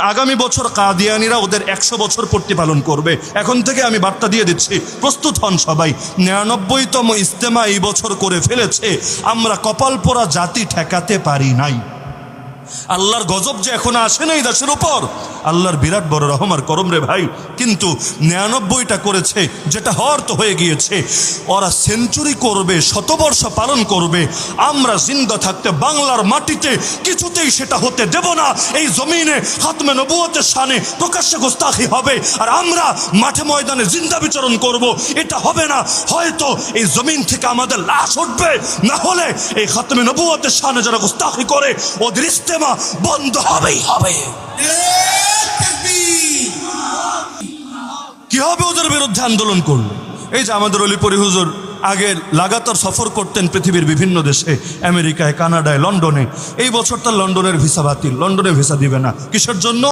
আগামী বছর কাদিয়ানীরা ওদের 100 বছর পূর্তি পালন করবে। এখন থেকে আমি বার্তা দিয়ে দিচ্ছি, প্রস্তুত হন সবাই। 99তম ইজতেমা এই বছর করে ফেলেছে। আমরা কপাল পোড়া জাতি ঠেকাতে পারি নাই। আল্লাহর গজব যে এখন আসে নাই দেশের উপর, আল্লাহর বিরাট বড় রহম আর করম রে ভাই। কিন্তু 99টা করেছে, যেটা হওয়ার তো হয়ে গিয়েছে। ওরা সেঞ্চুরি করবে, শতবর্ষ পালন করবে। আমরা জিন্দা থাকতে বাংলার মাটিতে কিছুতেই সেটা হতে দেব না। এই জমিনে খাতমে নবুয়তের শানে প্রকাশ্যে গোস্তাখি হবে, আর আমরা মাঠে ময়দানে জিন্দা বিচরণ করব। এটা হবে না। হয়তো এই জমিন থেকে আমাদের লাশ উঠবে, না হলে এই খাতমে নবুয়তের শানে যারা গোস্তাখি করে ওদের ইজতেমা বন্ধ হবেই হবে। কি হবে ওদের বিরুদ্ধে আন্দোলন করলে? এই যে আমাদের অলিপুরি হুজুর আগে লাগাতার সফর করতেন পৃথিবীর বিভিন্ন দেশে, আমেরিকায়, কানাডায়, লন্ডনে। এই বছর তার লন্ডনের ভিসা বাতিল, লন্ডনে ভিসা দিবে না। কিসের জন্য?